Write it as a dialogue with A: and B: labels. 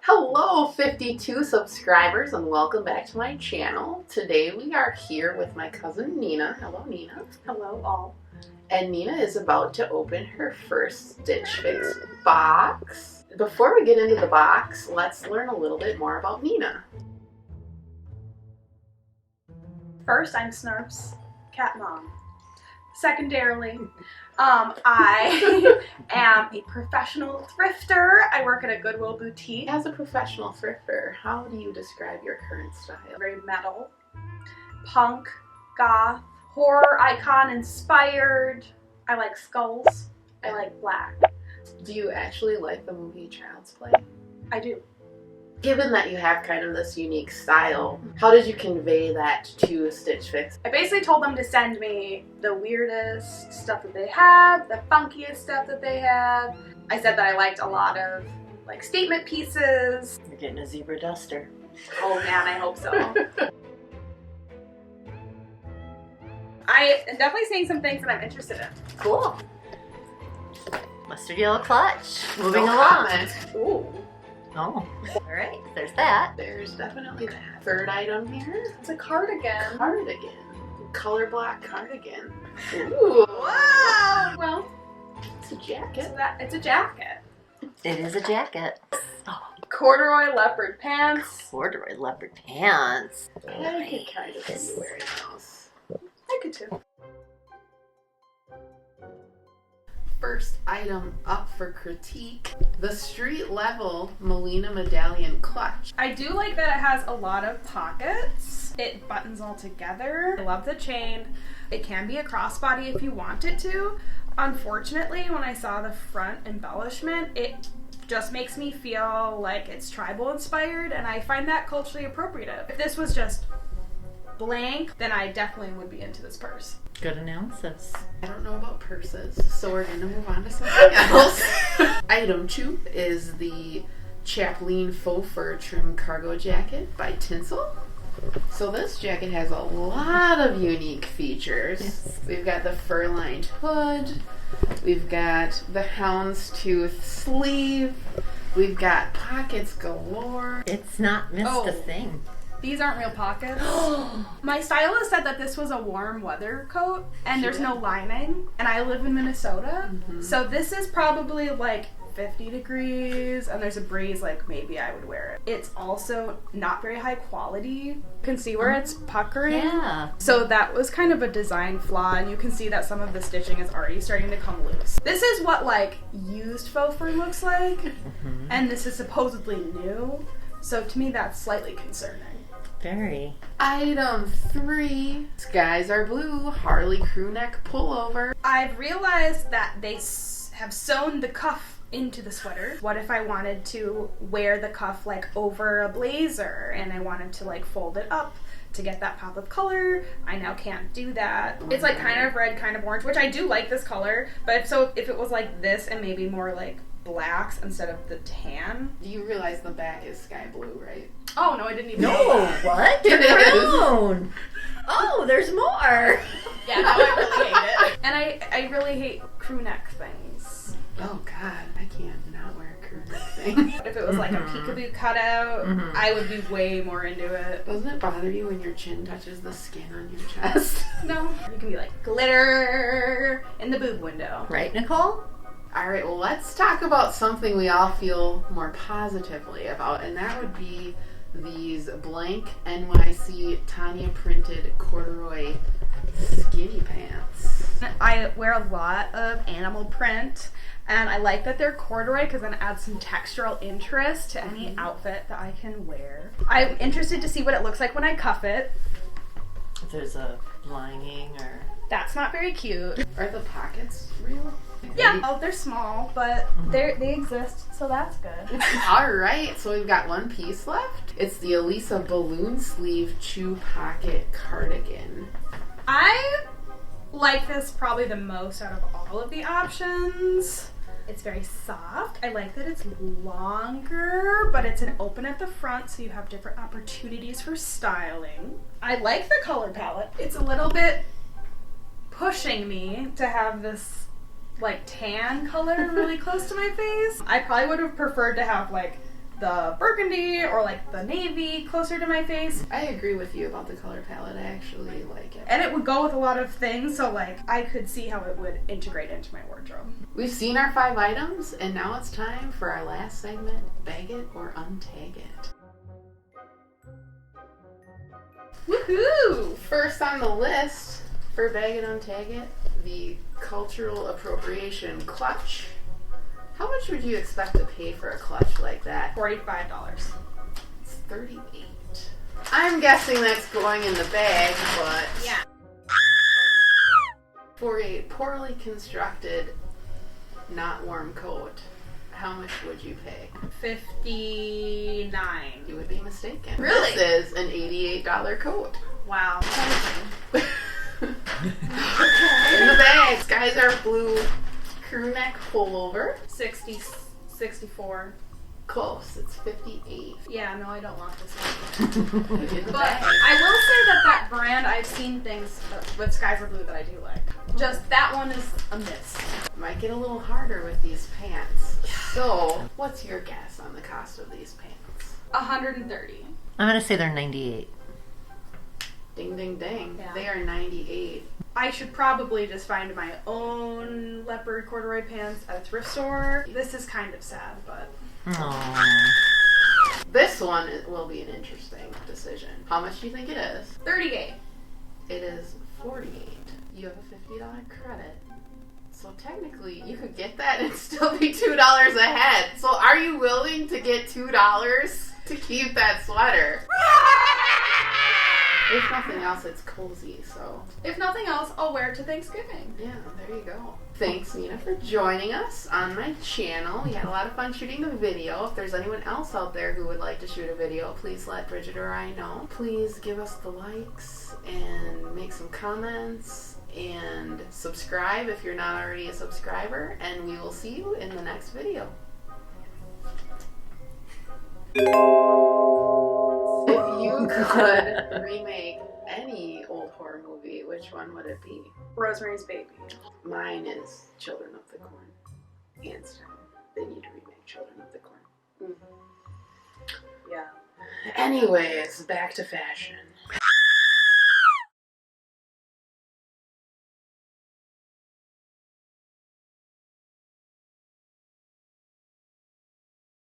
A: Hello 52 subscribers and welcome back to my channel. Today we are here with my cousin Nina. Hello Nina.
B: Hello all.
A: And Nina is about to open her first Stitch Fix box. Before we get into the box, let's learn a little bit more about Nina.
B: First, I'm Snurp's cat mom. Secondarily, I am a professional thrifter. I work at a Goodwill boutique.
A: As a professional thrifter, how do you describe your current style?
B: Very metal, punk, goth, horror icon inspired. I like skulls. I like black.
A: Do you actually like the movie Child's Play?
B: I do.
A: Given that you have kind of this unique style, how did you convey that to Stitch Fix?
B: I basically told them to send me the weirdest stuff that they have, the funkiest stuff that they have. I said that I liked a lot of like statement pieces.
C: You're getting a zebra duster.
B: Oh man, I hope so. I am definitely seeing some things that I'm interested in.
C: Cool. Mustard yellow clutch. Moving
A: No
C: along.
A: comment. Ooh.
C: Oh, all right. There's that.
A: There's definitely that. Third item here.
B: It's a cardigan.
A: Cardigan. Color black cardigan. Ooh.
B: Wow! Well,
A: It's a jacket.
B: it's a jacket.
C: It is a jacket. Oh,
B: Corduroy leopard pants.
C: corduroy leopard pants.
A: I could kind of see you wearing those.
B: I could too.
A: First item up for critique. The street level Melina medallion clutch.
B: I do like that it has a lot of pockets. It buttons all together. I love the chain. It can be a crossbody if you want it to. Unfortunately, when I saw the front embellishment, it just makes me feel like it's tribal inspired, and I find that culturally appropriative. If this was just blank, then I definitely would be into this purse.
C: Good analysis.
A: I don't know about purses, so we're gonna move on to something else. Item 2 is the Chaplin faux fur trim cargo jacket by Tinsel. So this jacket has a lot of unique features.
C: Yes.
A: We've got the fur-lined hood, we've got the houndstooth sleeve, we've got pockets galore.
C: It's not missed
B: Oh.
C: a thing.
B: These aren't real pockets. My stylist said that this was a warm weather coat and there's no lining, and I live in Minnesota, so this is probably like 50 degrees and there's a breeze, like maybe I would wear it. It's also not very high quality. You can see where it's puckering.
C: Yeah.
B: So that was kind of a design flaw, and you can see that some of the stitching is already starting to come loose. This is what like used faux fur looks like, and this is supposedly new, so to me that's slightly concerning.
C: Very.
A: Item 3, skies are blue Harley crew neck pullover.
B: I've realized that they have sewn the cuff into the sweater. What if I wanted to wear the cuff like over a blazer and I wanted to like fold it up to get that pop of color? I now can't do that. It's like kind of red, kind of orange, which I do like this color, but if it was like this and maybe more like blacks instead of the tan.
A: Do you realize the back is sky blue, right?
B: Oh no, I didn't even
C: No,
B: know that.
C: what?
A: It is.
C: Brown. Oh, there's more.
B: Yeah, now I really hate it. And I really hate crew neck things.
A: Oh god, I can't not wear a crew neck thing.
B: If it was like a peekaboo cutout, I would be way more into it.
A: Doesn't it bother you when your chin touches the skin on your chest?
B: No. You can be like glitter in the boob window.
C: Right, Nicole?
A: Alright, well let's talk about something we all feel more positively about, and that would be these blank NYC Tanya printed corduroy skinny pants.
B: I wear a lot of animal print, and I like that they're corduroy because then it adds some textural interest to any outfit that I can wear. I'm interested to see what it looks like when I cuff it.
C: If there's a lining or...
B: That's not very cute.
A: Are the pockets real?
B: Yeah, oh, they're small, but they exist, so that's good.
A: Alright, so we've got one piece left. It's the Elisa balloon sleeve chew pocket cardigan.
B: I like this probably the most out of all of the options. It's very soft. I like that it's longer, but it's an open at the front, so you have different opportunities for styling. I like the color palette. It's a little bit pushing me to have this like tan color really close to my face. I probably would have preferred to have like the burgundy or like the navy closer to my face.
A: I agree with you about the color palette. I actually like it.
B: And it would go with a lot of things, so like I could see how it would integrate into my wardrobe.
A: We've seen our 5 items, and now it's time for our last segment, Bag It or Untag It. Woohoo! First on the list for Bag It, Untag It, the cultural appropriation clutch. How much would you expect to pay for a clutch like that?
B: $45.
A: It's $38. I'm guessing that's going in the bag, but
B: Yeah.
A: for a poorly constructed, not warm coat, how much would you pay?
B: $59.
A: You would be mistaken.
B: Really?
A: This is an $88 coat.
B: Wow.
A: In the bag, Skies Are Blue crew neck pullover.
B: 64.
A: Close. It's 58.
B: Yeah, no, I don't want this one.
A: In the
B: But
A: bag.
B: I will say that brand, I've seen things with Skies Are Blue that I do like. Just that one is a miss.
A: Might get a little harder with these pants. So, what's your guess on the cost of these pants?
B: $130.
C: I'm gonna say they're 98.
A: Ding, ding, ding.
B: Yeah.
A: They are 98.
B: I should probably just find my own leopard corduroy pants at a thrift store. This is kind of sad, but...
C: Aww.
A: This one will be an interesting decision. How much do you think it is?
B: $38.
A: It is $48. You have a $50 credit. So technically, you could get that and still be $2 ahead. So are you willing to get $2 to keep that sweater? If nothing else, it's cozy, so
B: If nothing else, I'll wear it to Thanksgiving.
A: yeah, there you go. Thanks, Nina, for joining us on my channel. We had a lot of fun shooting the video. If there's anyone else out there who would like to shoot a video, please let Bridget or I know. Please give us the likes and make some comments and subscribe if you're not already a subscriber, and we will see you in the next video. If you could remake any old horror movie, which one would it be?
B: Rosemary's Baby.
A: Mine is Children of the Corn. Hands down. They need to remake Children of the Corn.
B: Yeah.
A: Anyways, back to fashion.